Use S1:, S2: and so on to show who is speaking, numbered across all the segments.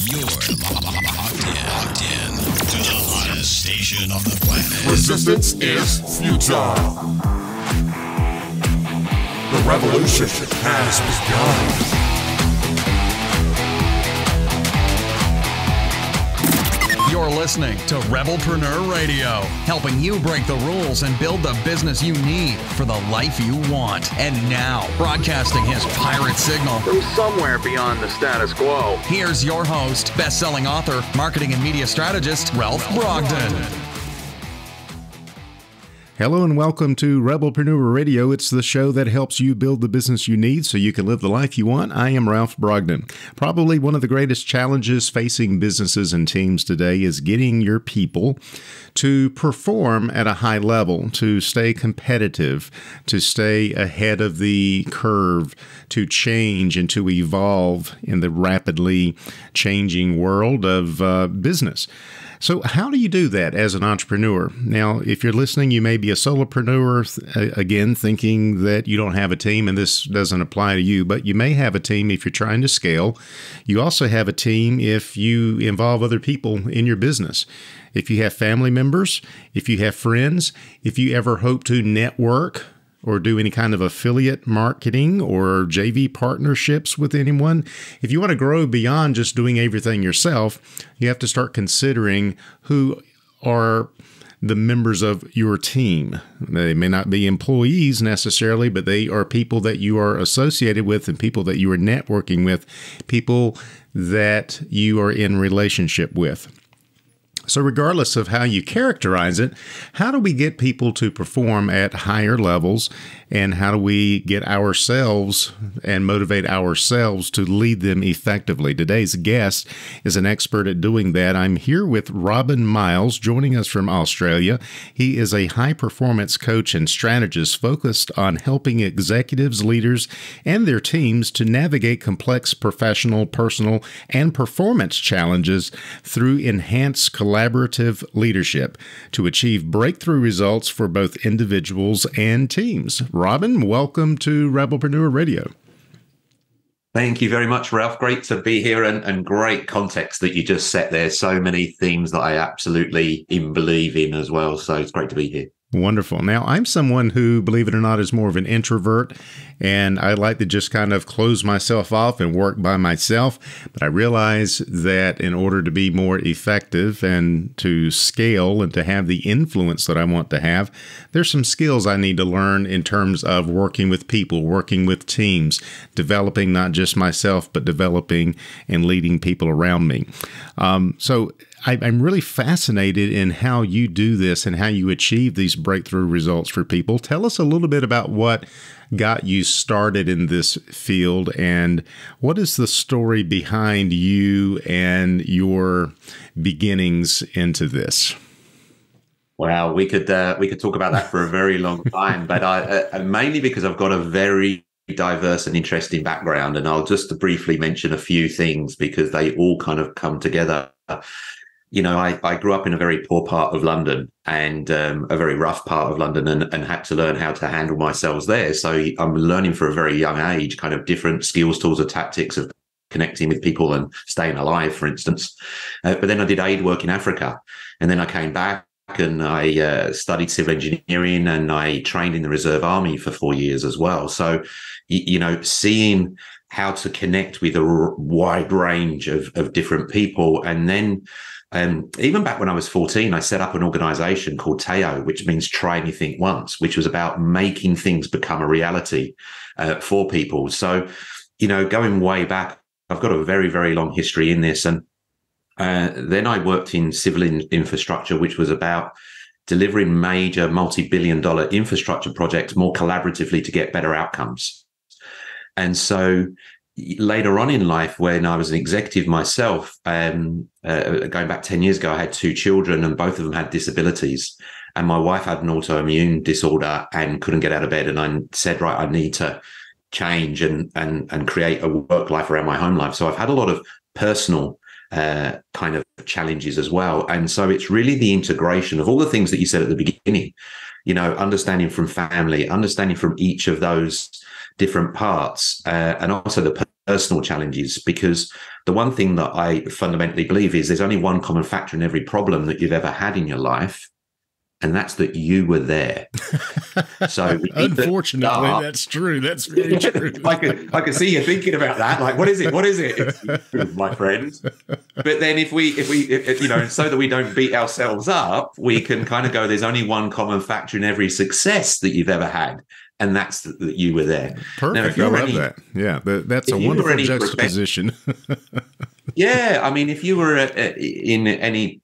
S1: You're locked in to the hottest station on the planet.
S2: Resistance is futile. The revolution has begun.
S3: You're listening to Rebelpreneur Radio, helping you break the rules and build the business you need for the life you want. And now, broadcasting his pirate signal
S4: from somewhere beyond the status quo,
S3: here's your host, best-selling author, marketing and media strategist, Ralph Brogden.
S5: Hello and welcome to Rebelpreneur Radio. It's the show that helps you build the business you need so you can live the life you want. I am Ralph Brogden. Probably one of the greatest challenges facing businesses and teams today is getting your people to perform at a high level, to stay competitive, to stay ahead of the curve, to change and to evolve in the rapidly changing world of business. So how do you do that as an entrepreneur? Now, if you're listening, you may be a solopreneur, again, thinking that you don't have a team and this doesn't apply to you, but you may have a team if you're trying to scale. You also have a team if you involve other people in your business. If you have family members, if you have friends, if you ever hope to network or do any kind of affiliate marketing or JV partnerships with anyone. If you want to grow beyond just doing everything yourself, you have to start considering who are the members of your team. They may not be employees necessarily, but they are people that you are associated with and people that you are networking with, people that you are in relationship with. So regardless of how you characterize it, how do we get people to perform at higher levels, and how do we get ourselves and motivate ourselves to lead them effectively? Today's guest is an expert at doing that. I'm here with Robin Miles, joining us from Australia. He is a high-performance coach and strategist focused on helping executives, leaders, and their teams to navigate complex professional, personal, and performance challenges through enhanced collaborative leadership to achieve breakthrough results for both individuals and teams. Robin, welcome to Rebelpreneur Radio.
S6: Thank you very much, Ralph. Great to be here and great context that you just set there. So many themes that I absolutely believe in as well. So it's great to be here.
S5: Wonderful. Now, I'm someone who, believe it or not, is more of an introvert, and I like to just kind of close myself off and work by myself. But I realize that in order to be more effective and to scale and to have the influence that I want to have, there's some skills I need to learn in terms of working with people, working with teams, developing not just myself, but developing and leading people around me. So I'm really fascinated in how you do this and how you achieve these breakthrough results for people. Tell us a little bit about what got you started in this field and what is the story behind you and your beginnings into this.
S6: Wow, we could talk about that for a very long time, but I mainly because I've got a very diverse and interesting background, and I'll just briefly mention a few things because they all kind of come together. You know, I grew up in a very poor part of London and a very rough part of London and had to learn how to handle myself there. So I'm learning for a very young age kind of different skills, tools, or tactics of connecting with people and staying alive, for instance. But then I did aid work in Africa, and then I came back and I studied civil engineering and I trained in the Reserve Army for 4 years as well. So, you know, seeing how to connect with a wide range of different people. And then even back when I was 14, I set up an organization called TEO, which means try anything once, which was about making things become a reality for people. So, you know, going way back, I've got a very, very long history in this. And then I worked in civil infrastructure, which was about delivering major multi-billion-dollar infrastructure projects more collaboratively to get better outcomes. And so later on in life, when I was an executive myself, going back 10 years ago, I had 2 children and both of them had disabilities. And my wife had an autoimmune disorder and couldn't get out of bed. And I said, right, I need to change and create a work life around my home life. So I've had a lot of personal kind of challenges as well. And so it's really the integration of all the things that you said at the beginning, you know, understanding from family, understanding from each of those different parts, and also the personal challenges, because the one thing that I fundamentally believe is there's only one common factor in every problem that you've ever had in your life, and that's that you were there. So
S5: unfortunately, that's true. That's very true.
S6: I can see you thinking about that. Like, what is it? What is it? It's you, my friend. But then if we, so that we don't beat ourselves up, we can kind of go, there's only one common factor in every success that you've ever had. And that's that you were there.
S5: Perfect.
S6: Now, if you're
S5: I love that. Yeah, that's a wonderful juxtaposition.
S6: Yeah, I mean, if you were in any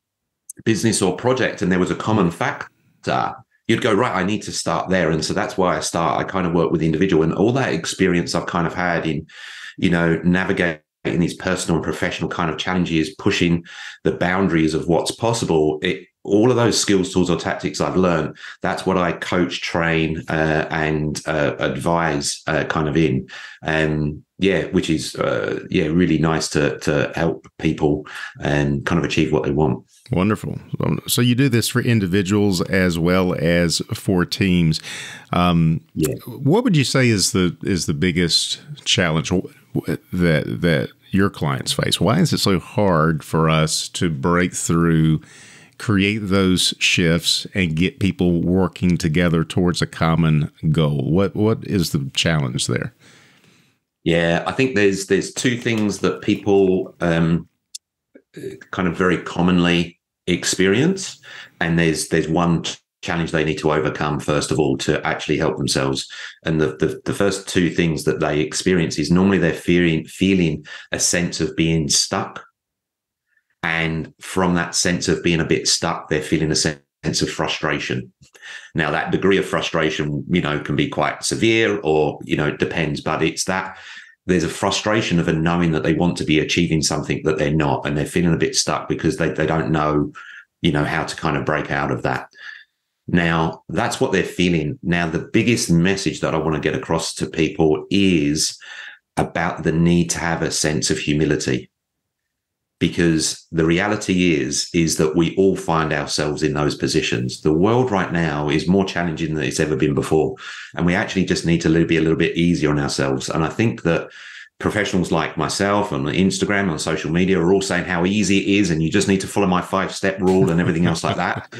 S6: business or project and there was a common factor, you'd go, right, I need to start there. And so that's why I kind of work with the individual, and all that experience I've kind of had in, navigating these personal and professional kind of challenges, pushing the boundaries of what's possible. All of those skills, tools, or tactics I've learned, that's what I coach, train, and advise kind of in. Which is really nice to help people and kind of achieve what they want.
S5: Wonderful. So you do this for individuals as well as for teams. What would you say is the biggest challenge that your clients face? Why is it so hard for us to break through, create those shifts, and get people working together towards a common goal? What is the challenge there?
S6: Yeah, I think there's two things that people kind of very commonly experience, and there's one challenge they need to overcome first of all to actually help themselves. And the first two things that they experience is normally they're feeling a sense of being stuck. And from that sense of being a bit stuck, they're feeling a sense of frustration. Now, that degree of frustration, can be quite severe, or, it depends, but it's that there's a frustration of a knowing that they want to be achieving something that they're not, and they're feeling a bit stuck because they don't know, how to kind of break out of that. Now, that's what they're feeling. Now, the biggest message that I want to get across to people is about the need to have a sense of humility. Because the reality is that we all find ourselves in those positions. The world right now is more challenging than it's ever been before. And we actually just need to be a little bit easier on ourselves. And I think that professionals like myself on Instagram, on social media, are all saying how easy it is, and you just need to follow my 5-step rule and everything else like that.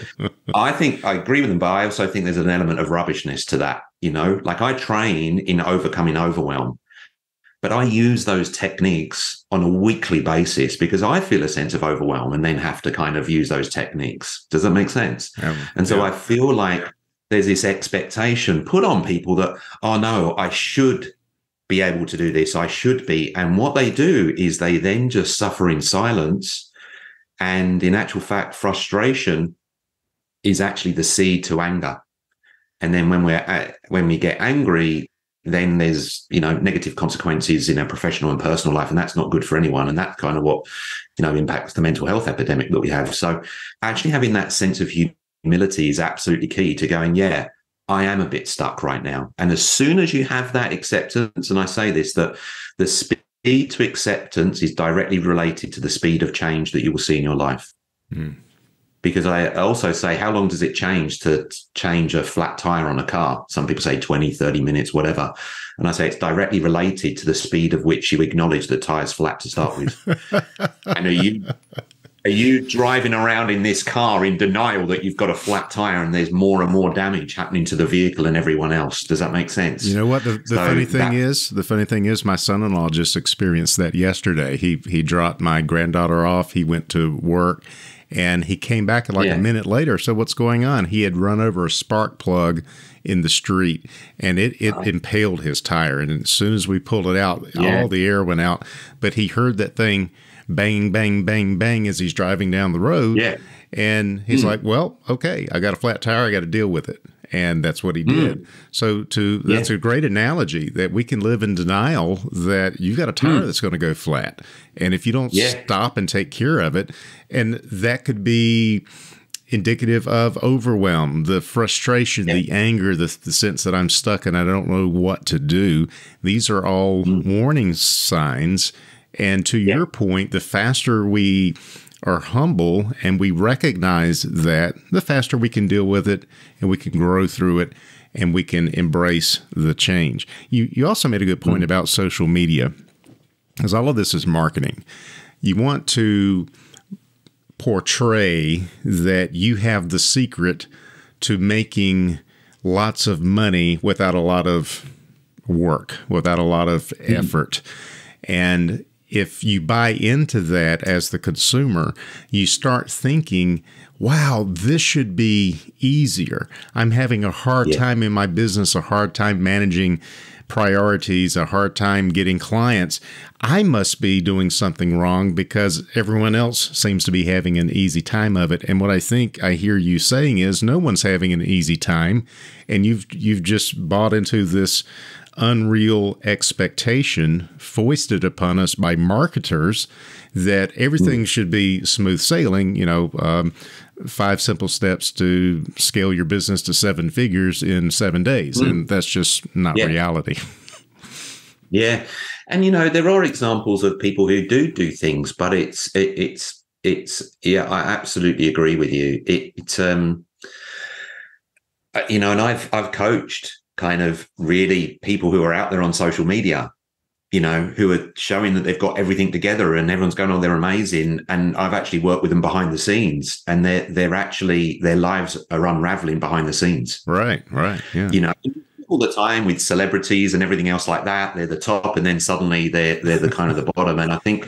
S6: I agree with them, but I also think there's an element of rubbishness to that. Like I train in overcoming overwhelm. But I use those techniques on a weekly basis because I feel a sense of overwhelm and then have to kind of use those techniques. Does that make sense? And so I feel like there's this expectation put on people that, oh no, I should be able to do this. I should be. And what they do is they then just suffer in silence. And in actual fact, frustration is actually the seed to anger. And then when we get angry, then there's, negative consequences in our professional and personal life, and that's not good for anyone. And that's kind of what, impacts the mental health epidemic that we have. So actually having that sense of humility is absolutely key to going, yeah, I am a bit stuck right now. And as soon as you have that acceptance, and I say this, that the speed to acceptance is directly related to the speed of change that you will see in your life. Because I also say, how long does it to change a flat tire on a car? Some people say 20, 30 minutes, whatever. And I say it's directly related to the speed of which you acknowledge the tire's flat to start with. And are you driving around in this car in denial that you've got a flat tire and there's more and more damage happening to the vehicle and everyone else? Does that make sense?
S5: You know what? The funny thing is my son-in-law just experienced that yesterday. He dropped my granddaughter off. He went to work. And he came back like a minute later. So what's going on? He had run over a spark plug in the street, and it impaled his tire. And as soon as we pulled it out, all the air went out. But he heard that thing bang, bang, bang, bang as he's driving down the road. Yeah. And he's like, well, okay, I got a flat tire. I got to deal with it. And that's what he did. So that's a great analogy that we can live in denial that you've got a tire that's going to go flat. And if you don't stop and take care of it, and that could be indicative of overwhelm, the frustration, the anger, the sense that I'm stuck and I don't know what to do. These are all warning signs. And to your point, the faster we are humble and we recognize that, the faster we can deal with it and we can grow through it and we can embrace the change. You also made a good point about social media. because all of this is marketing. You want to portray that you have the secret to making lots of money without a lot of work, without a lot of effort. And if you buy into that as the consumer, you start thinking, wow, this should be easier. I'm having a hard time in my business, a hard time managing priorities, a hard time getting clients. I must be doing something wrong because everyone else seems to be having an easy time of it. And what I think I hear you saying is no one's having an easy time, and you've just bought into this unreal expectation foisted upon us by marketers that everything should be smooth sailing, 5 simple steps to scale your business to 7 figures in 7 days. And that's just not reality.
S6: Yeah. And, there are examples of people who do things, but it's, I absolutely agree with you. And I've coached kind of really people who are out there on social media, who are showing that they've got everything together and everyone's going, oh, they're amazing. And I've actually worked with them behind the scenes, and their lives are unraveling behind the scenes.
S5: Right. Yeah.
S6: All the time with celebrities and everything else like that, they're the top, and then suddenly they're the kind of the bottom. And I think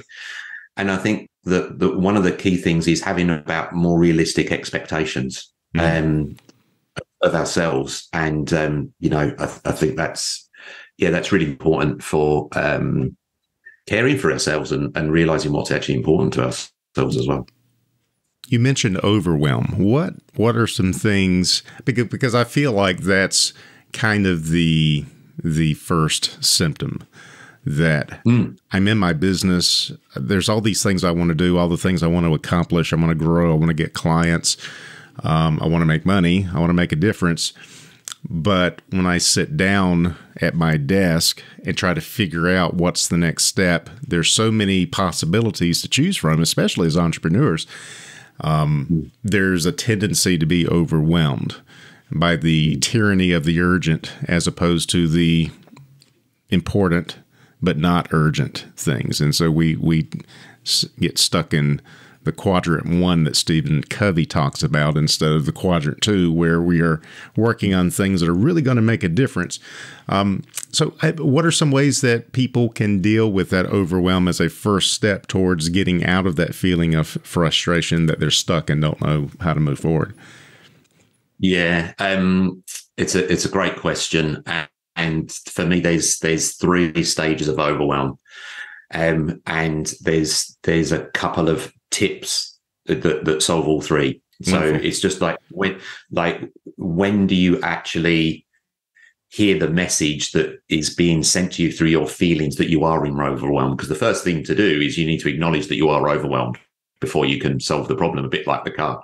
S6: that one of the key things is having about more realistic expectations of ourselves. And, I think that's really important for caring for ourselves and realizing what's actually important to ourselves as well.
S5: You mentioned overwhelm. What are some things, because I feel like that's kind of the first symptom that I'm in my business. There's all these things I want to do, all the things I want to accomplish. I want to grow. I want to get clients. I want to make money. I want to make a difference. But when I sit down at my desk and try to figure out what's the next step, there's so many possibilities to choose from, especially as entrepreneurs. There's a tendency to be overwhelmed by the tyranny of the urgent as opposed to the important but not urgent things. And so we get stuck in the quadrant 1 that Stephen Covey talks about instead of the quadrant 2, where we are working on things that are really going to make a difference. So what are some ways that people can deal with that overwhelm as a first step towards getting out of that feeling of frustration that they're stuck and don't know how to move forward? Yeah,
S6: it's a great question. And for me, there's 3 stages of overwhelm. And there's a couple of tips that solve all 3. So it's just like when do you actually hear the message that is being sent to you through your feelings that you are in overwhelm? Because the first thing to do is you need to acknowledge that you are overwhelmed before you can solve the problem, a bit like the car.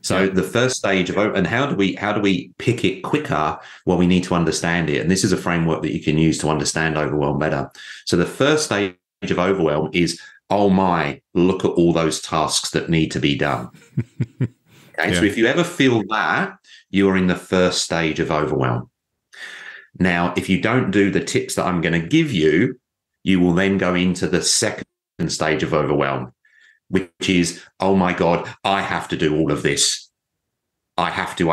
S6: So the first stage of, and how do we pick it quicker? Well, we need to understand it. And this is a framework that you can use to understand overwhelm better. So the first stage of overwhelm is, oh my, look at all those tasks that need to be done. Okay. So if you ever feel that, you are in the first stage of overwhelm. Now, if you don't do the tips that I'm going to give you, you will then go into the second stage of overwhelm, which is, oh my God, I have to do all of this. I have to.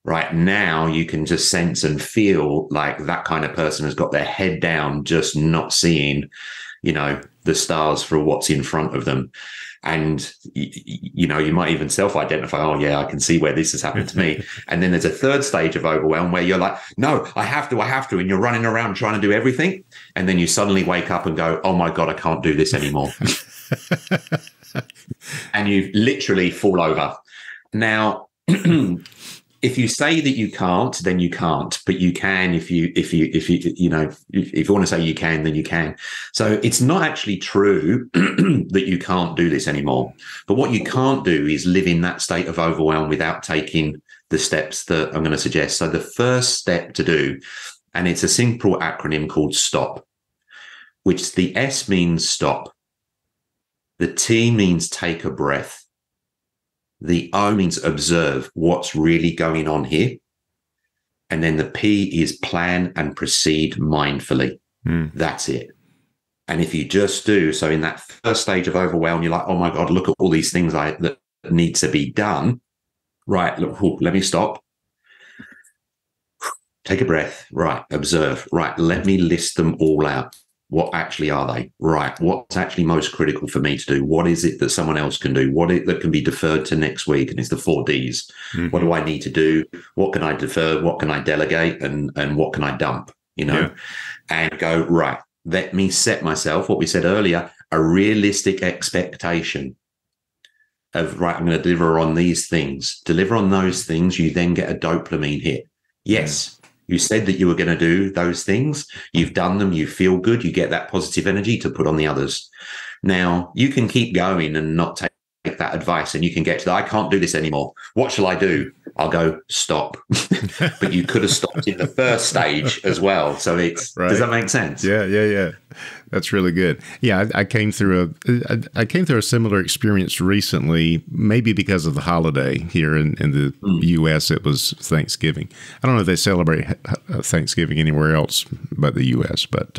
S6: Right now, you can just sense and feel like that kind of person has got their head down, just not seeing, the stars for what's in front of them. And, you might even self-identify, oh yeah, I can see where this has happened to me. And then there's a third stage of overwhelm where you're like, no, I have to. And you're running around trying to do everything. And then you suddenly wake up and go, oh my God, I can't do this anymore. And you literally fall over. Now, if you say that you can't, then you can't, but you can. If you want to say you can, then you can. So it's not actually true that you can't do this anymore. But what you can't do is live in that state of overwhelm without taking the steps that I'm going to suggest. So the first step to do, and it's a simple acronym called STOP, which the S means stop. The T means take a breath. The O means observe what's really going on here. And then the P is plan and proceed mindfully. That's it. And if you just do, so in that first stage of overwhelm, you're like, oh my God, look at all these things that need to be done. Right, look, let me stop. Take a breath. Right, observe. Right, let me list them all out. What actually are they? Right, what's actually most critical for me to do? What is it that someone else can do? That can be deferred to next week? And it's the 4 Ds. What do I need to do? What can I defer? What can I delegate? And what can I dump? And go, right, let me set myself, what we said earlier, a realistic expectation of, right, I'm going to deliver on these things. Deliver on those things, you then get a dopamine hit. Yes, you said that you were going to do those things. You've done them. You feel good. You get that positive energy to put on the others. Now, you can keep going and not take that advice, and you can get to the, I can't do this anymore. What shall I do? I'll go, stop. But you could have stopped in the first stage as well. So it's, does that make sense?
S5: Yeah. That's really good. Yeah, I came through a similar experience recently, maybe because of the holiday here in the U.S. It was Thanksgiving. I don't know if they celebrate Thanksgiving anywhere else but the U.S., but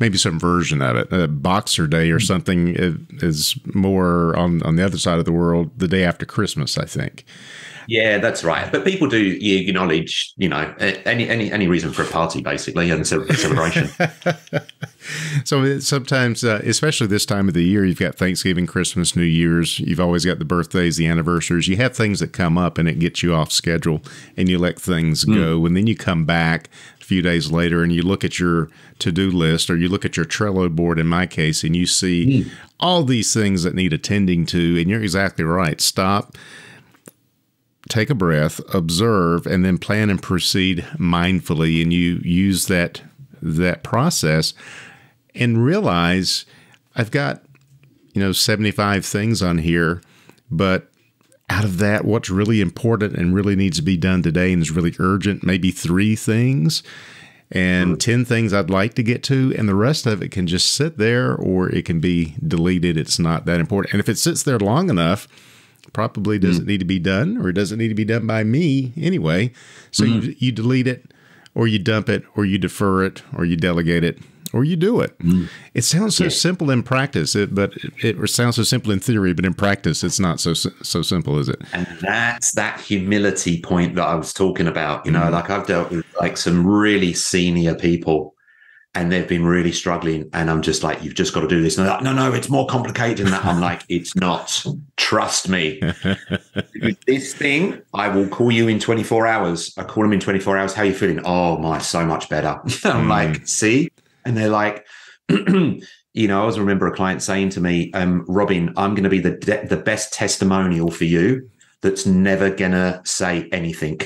S5: maybe some version of it. Boxer Day or something is more on the other side of the world, the day after Christmas, I think.
S6: Yeah, that's right. But people do acknowledge, any reason for a party, basically, and celebration.
S5: So sometimes, especially this time of the year, you've got Thanksgiving, Christmas, New Year's. You've always got the birthdays, the anniversaries. You have things that come up, and it gets you off schedule, and you let things go. And then you come back a few days later, and you look at your to-do list, or you look at your Trello board, in my case, and you see all these things that need attending to. And you're exactly right. Stop. Take a breath, observe, and then plan and proceed mindfully. And you use that process and realize I've got, 75 things on here, but out of that, what's really important and really needs to be done today and is really urgent, maybe 3 things and 10 things I'd like to get to. And the rest of it can just sit there, or it can be deleted. It's not that important. And if it sits there long enough, probably doesn't need to be done, or it doesn't need to be done by me anyway. So you delete it, or you dump it, or you defer it, or you delegate it, or you do it. It sounds so simple in practice, but it sounds so simple in theory, but in practice, it's not so simple, is it?
S6: And that's that humility point that I was talking about. Like I've dealt with like some really senior people, and they've been really struggling. And I'm just like, you've just got to do this. And they're like, no, it's more complicated than that. I'm like, it's not. Trust me. With this thing, I will call you in 24 hours. I call them in 24 hours. How are you feeling? Oh, my, so much better. I'm like, see? And they're like, I always remember a client saying to me, Robin, I'm going to be the best testimonial for you that's never gonna say anything.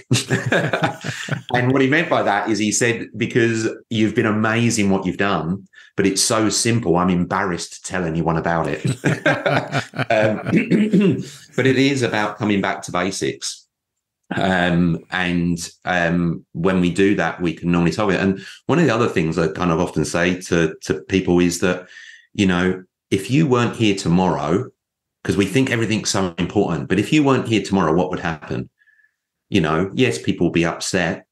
S6: And what he meant by that is, he said, because you've been amazing what you've done, but it's so simple, I'm embarrassed to tell anyone about it. But it is about coming back to basics. And when we do that, we can normally solve it. And one of the other things I kind of often say to people is that, if you weren't here tomorrow, because we think everything's so important, but if you weren't here tomorrow, what would happen? Yes, people would be upset,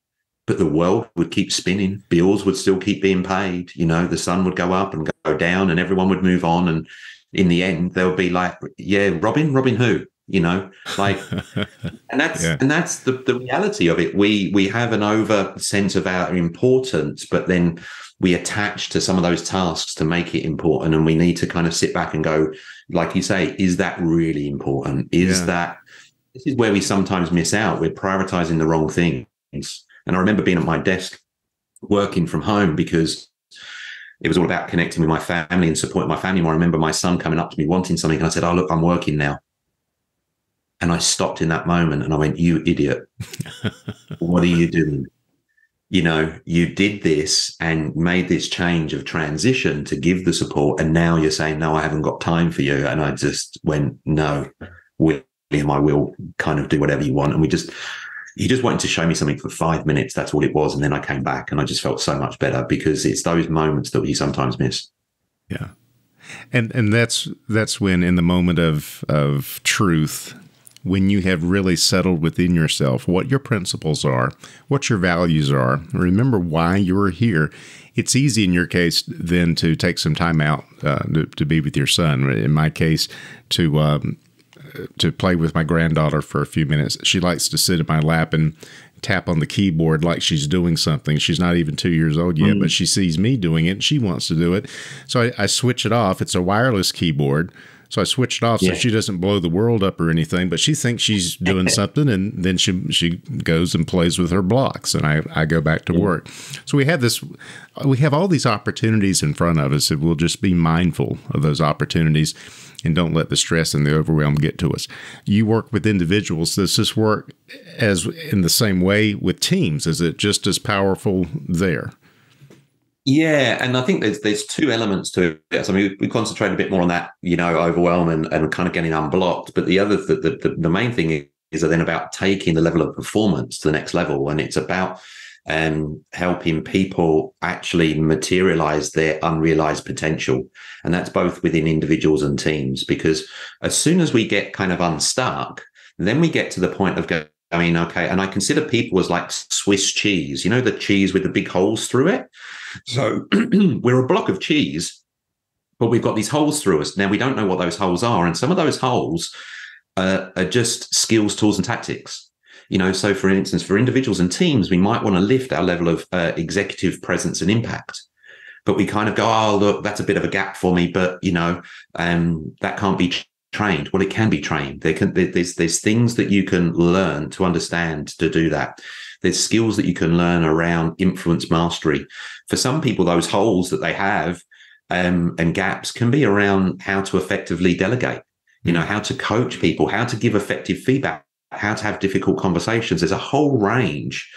S6: but the world would keep spinning. Bills would still keep being paid. The sun would go up and go down, and everyone would move on. And in the end, they'll be like, yeah, Robin who? Like, and that's the reality of it. We have an over sense of our importance, but then we attach to some of those tasks to make it important. And we need to kind of sit back and go, like you say, is that really important? This is where we sometimes miss out. We're prioritizing the wrong things. And I remember being at my desk working from home because it was all about connecting with my family and supporting my family. I remember my son coming up to me wanting something, and I said, oh, look, I'm working now. And I stopped in that moment and I went, you idiot. What are you doing? You did this and made this change of transition to give the support. And now you're saying, no, I haven't got time for you. And I just went, no, William, I will kind of do whatever you want. And he just wanted to show me something for 5 minutes. That's all it was. And then I came back and I just felt so much better, because it's those moments that we sometimes miss.
S5: Yeah. And that's when, in the moment of truth, when you have really settled within yourself what your principles are, what your values are, remember why you're here, it's easy in your case then to take some time out to be with your son. In my case, to play with my granddaughter for a few minutes. She likes to sit in my lap and tap on the keyboard like she's doing something. She's not even 2 years old yet, but she sees me doing it and she wants to do it. So I switch it off. It's a wireless keyboard. So I switched it off so she doesn't blow the world up or anything, but she thinks she's doing something, and then she goes and plays with her blocks, and I go back to work. So we have all these opportunities in front of us, and we'll just be mindful of those opportunities and don't let the stress and the overwhelm get to us. You work with individuals. Does this work as in the same way with teams? Is it just as powerful there?
S6: Yeah, and I think there's two elements to it. So, I mean, we concentrate a bit more on that, overwhelm and kind of getting unblocked. But the other, the main thing is then about taking the level of performance to the next level, and it's about helping people actually materialize their unrealized potential, and that's both within individuals and teams. Because as soon as we get kind of unstuck, then we get to the point of going, okay, and I consider people as like Swiss cheese, the cheese with the big holes through it. So we're a block of cheese, but we've got these holes through us. Now we don't know what those holes are. And some of those holes are just skills, tools, and tactics. So for instance, for individuals and teams, we might want to lift our level of executive presence and impact. But we kind of go, oh, look, that's a bit of a gap for me. But, that can't be trained. Well, it can be trained. There's things that you can learn to understand to do that. There's skills that you can learn around influence mastery. For some people, those holes that they have and gaps can be around how to effectively delegate, how to coach people, how to give effective feedback, how to have difficult conversations. There's a whole range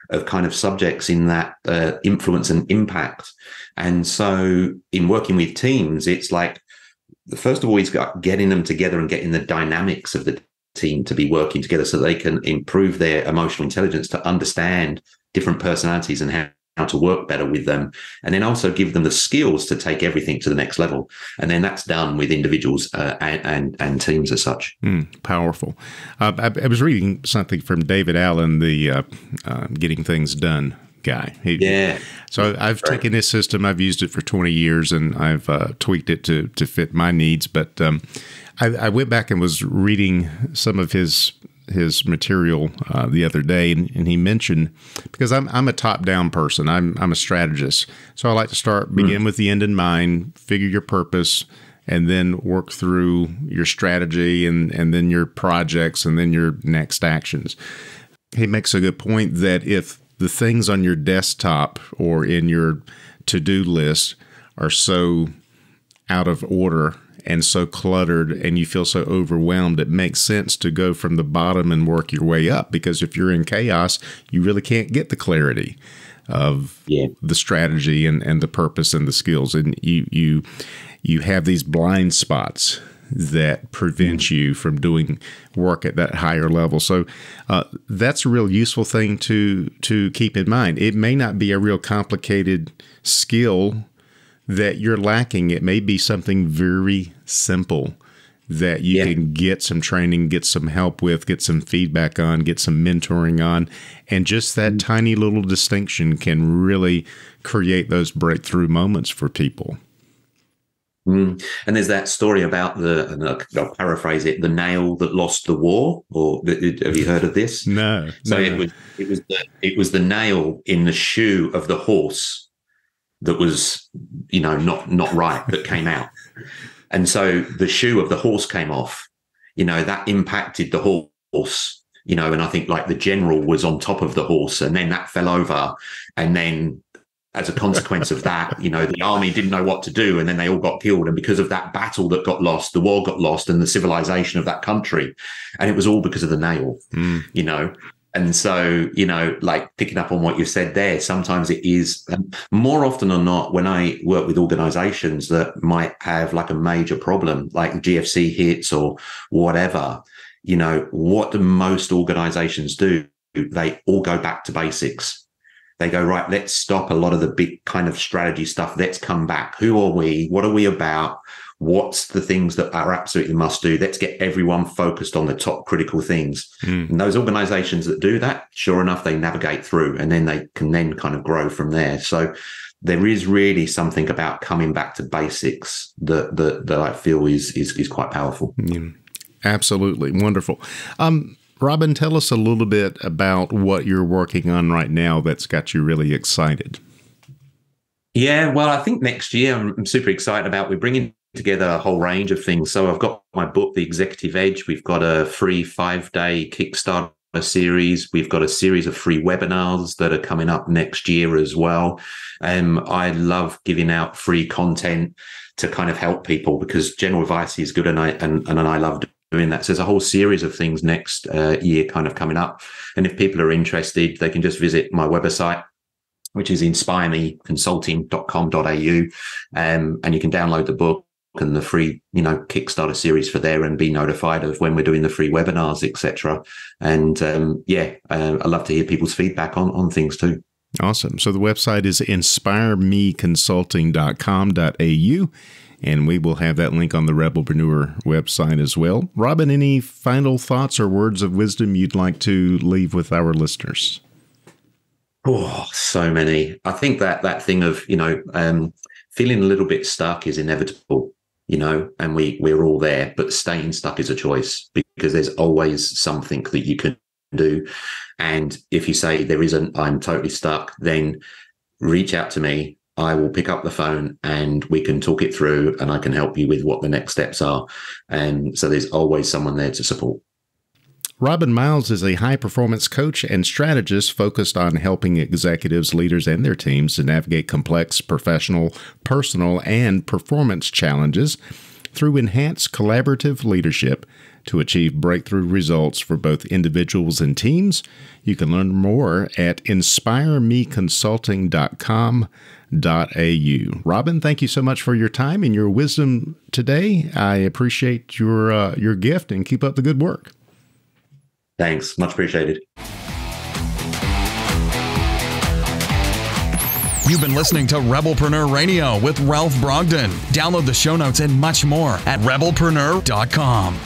S6: of kind of subjects in that influence and impact. And so in working with teams, it's like, first of all, he's got getting them together and getting the dynamics of the team to be working together so they can improve their emotional intelligence to understand different personalities and how to work better with them, and then also give them the skills to take everything to the next level. And then that's done with individuals and teams as such.
S5: Powerful. I was reading something from David Allen, the Getting Things Done guy. So I've taken his system. I've used it for 20 years, and I've tweaked it to fit my needs. But I went back and was reading some of his material the other day, and he mentioned, because I'm a top-down person, I'm a strategist, so I like to begin with the end in mind, figure your purpose, and then work through your strategy and then your projects and then your next actions. He makes a good point that if the things on your desktop or in your to-do list are so out of order and so cluttered and you feel so overwhelmed, it makes sense to go from the bottom and work your way up, because if you're in chaos, you really can't get the clarity of the strategy and the purpose and the skills. And you have these blind spots that prevent you from doing work at that higher level. So that's a real useful thing to keep in mind. It may not be a real complicated skill that you're lacking. It may be something very simple that you can get some training, get some help with, get some feedback on, get some mentoring on. And just that tiny little distinction can really create those breakthrough moments for people.
S6: And there's that story about and I'll paraphrase it, the nail that lost the war. Or have you heard of this?
S5: No.
S6: So it was the nail in the shoe of the horse that was, not right, that came out. And so the shoe of the horse came off, that impacted the horse, and I think like the general was on top of the horse, and then that fell over. And then as a consequence of that, the army didn't know what to do, and then they all got killed. And because of that battle that got lost, the war got lost, and the civilization of that country. And it was all because of the nail, And so, like picking up on what you said there, sometimes it is more often than not, when I work with organizations that might have like a major problem, like GFC hits or whatever, what do most organizations do? They all go back to basics. They go, right, let's stop a lot of the big kind of strategy stuff. Let's come back. Who are we? What are we about? what's the things that are absolutely must do. Let's get everyone focused on the top critical things. And those organizations that do that, sure enough, they navigate through, and then they can then kind of grow from there. So there is really something about coming back to basics that I feel is quite powerful.
S5: Absolutely. Wonderful. Robin, tell us a little bit about what you're working on right now that's got you really excited.
S6: Yeah, well, I think next year I'm super excited about. We're bringing together a whole range of things. So I've got my book, The Executive Edge. We've got a free 5-day Kickstarter series. We've got a series of free webinars that are coming up next year as well. I love giving out free content to kind of help people, because general advice is good, and I love doing that. So there's a whole series of things next year kind of coming up. And if people are interested, they can just visit my website, which is inspiremeconsulting.com.au, and you can download the book and the free, Kickstarter series for there, and be notified of when we're doing the free webinars, etc. And I love to hear people's feedback on things too.
S5: Awesome. So the website is inspiremeconsulting.com.au, and we will have that link on the Rebelpreneur website as well. Robin, any final thoughts or words of wisdom you'd like to leave with our listeners?
S6: Oh, so many. I think that thing of, feeling a little bit stuck is inevitable, and we're all there, but staying stuck is a choice, because there's always something that you can do. And if you say there isn't, I'm totally stuck, then reach out to me. I will pick up the phone and we can talk it through, and I can help you with what the next steps are. And so there's always someone there to support.
S5: Robin Miles is a high-performance coach and strategist focused on helping executives, leaders, and their teams to navigate complex professional, personal, and performance challenges through enhanced collaborative leadership to achieve breakthrough results for both individuals and teams. You can learn more at inspiremeconsulting.com.au. Robin, thank you so much for your time and your wisdom today. I appreciate your gift, and keep up the good work.
S6: Thanks. Much appreciated.
S3: You've been listening to Rebelpreneur Radio with Ralph Brogden. Download the show notes and much more at rebelpreneur.com.